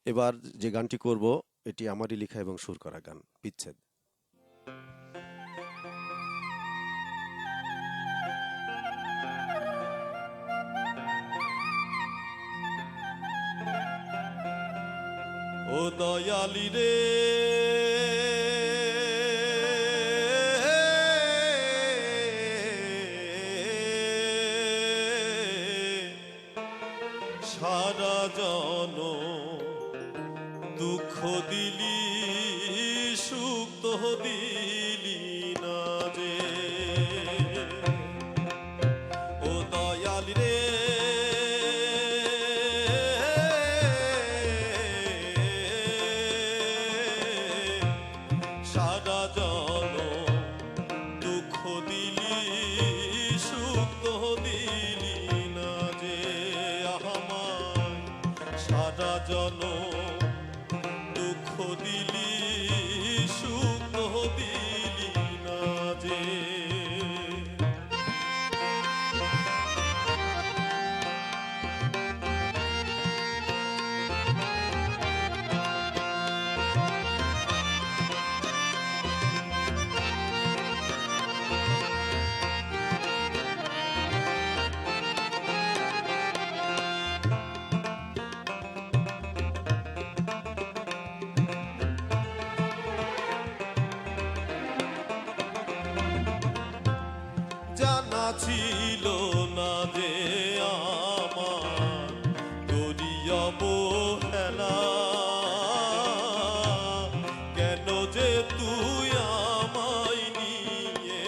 এবার যে গানটি করব এটি আমারই লেখা এবং সুর করা গান, বিচ্ছেদ। ও দয়ালি রে, সারা জন দুঃখ দিলি, সুখ তো দিলি না যে। ও দয়ালি রে, সারা জন দুঃখ দিলি, সুখ তো দিলি না যে আমায়। সারা জন দুঃখ দিলি, সুখ তো দিলি না যে। জানা ছিল না যে আমার করিয়া অবহেলা, কেন যে তুই আমায় নিয়ে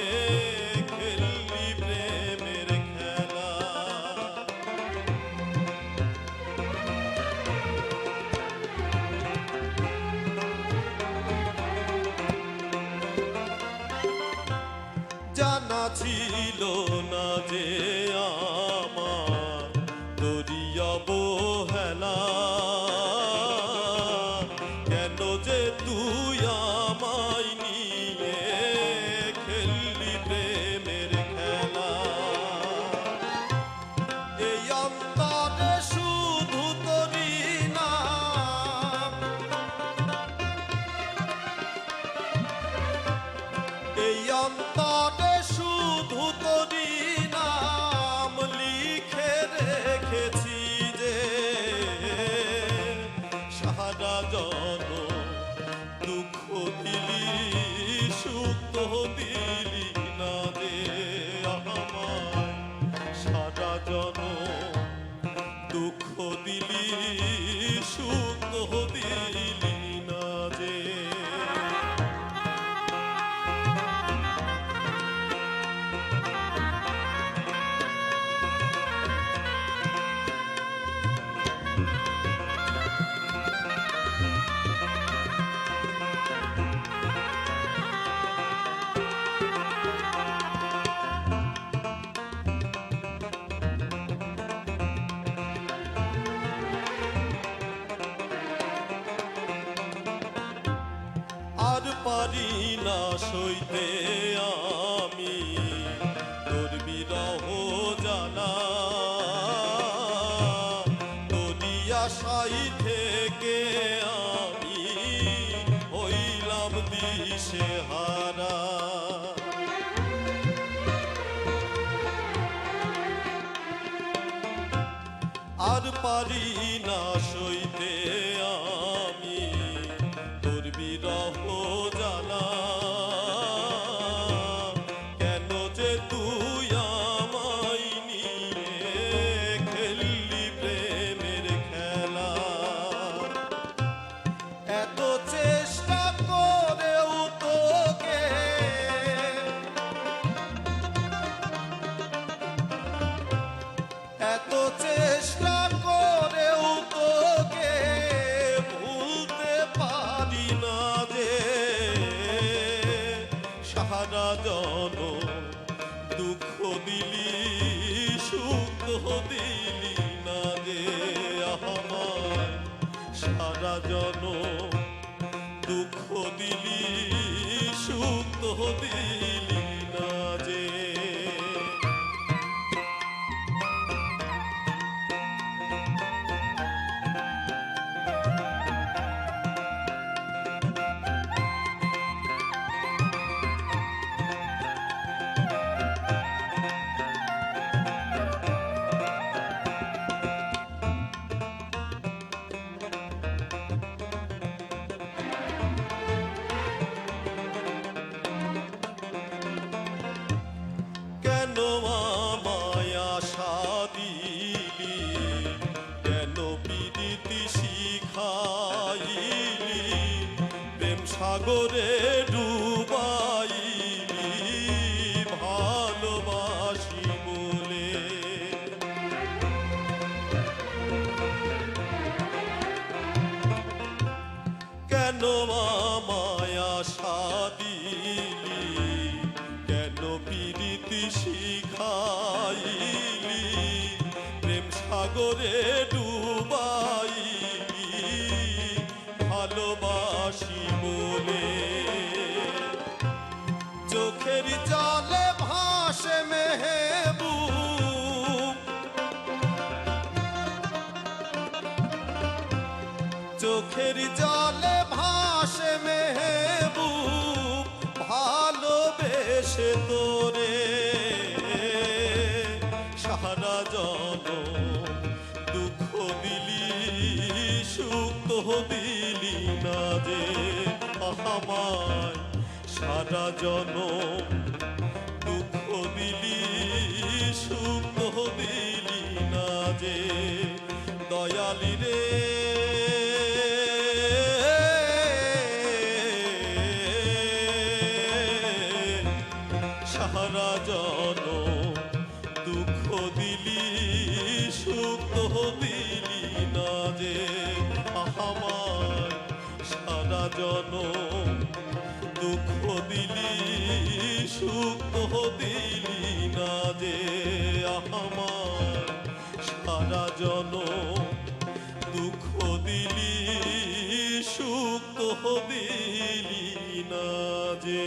খেললি প্রেমের খেলা। জানা ছিল না যে আমার করিয়া অবহেলা, কেন যে তুই আমায় নিয়ে খেললি প্রেমের খেলা। এই অন্তরে শুধু তোরি নাম, এই অন্তরে শুধু তোরি নাম লিখে রেখেছি যে। সারা জন দুঃখ দিলি, সুখ তো দিলি না যে আমায়। সারা জন দুঃখ দিলি, সুখ তো দিলি না যে। আর পারি না সইতে আমি তোর বিরহ জ্বালা, তোরি আশাই থেকে আমি হইলাম দিশেহারা। আর পারি না সইতে আমি তোর বিরহ জ্বালা, কেন যে তুই আমায় নিয়ে খেললি প্রেমের খেলা। এত চেষ্টা করেও তোকে, এত চেষ্টা করেও তোকে ভুলতে পারি না যে। সারা জন দুঃখ দিলি, সুখ তো দিলি না যে আমায়। সারা জন দুঃখ দিলি, সুখ তো দিলি না যে। আমায় আশা দিলি, কেন পিরিতি শিখাইলি, প্রেম সাগরে ডুবাইলি ভালোবাসি বলে। কেন আমায় আশা দিলি, কেন পিরিতি শিখাইলি, প্রেম সাগরে ডুবাইলি ভালোবাসি বলে। চোখের জলে ভাসে মেহবুব, চোখের জলে ভাসে মেহবুব, ভালোবেসে তোরে সারা জনম দুঃখ দিলি, সুখ তো দিলি না যে আমায়, সারা জনম দুঃখ দিলি, সুখ তো দিলি না যে দয়ালি রে। সারা জনম দুঃখ দিলি, সুখ তো দিলি না যে আমায়, সারা জনম দুঃখ দিলি, সুখ তো দিলি না যে আমায়, সারা জনম দুঃখ দিলি, সুখ তো দিলি না যে।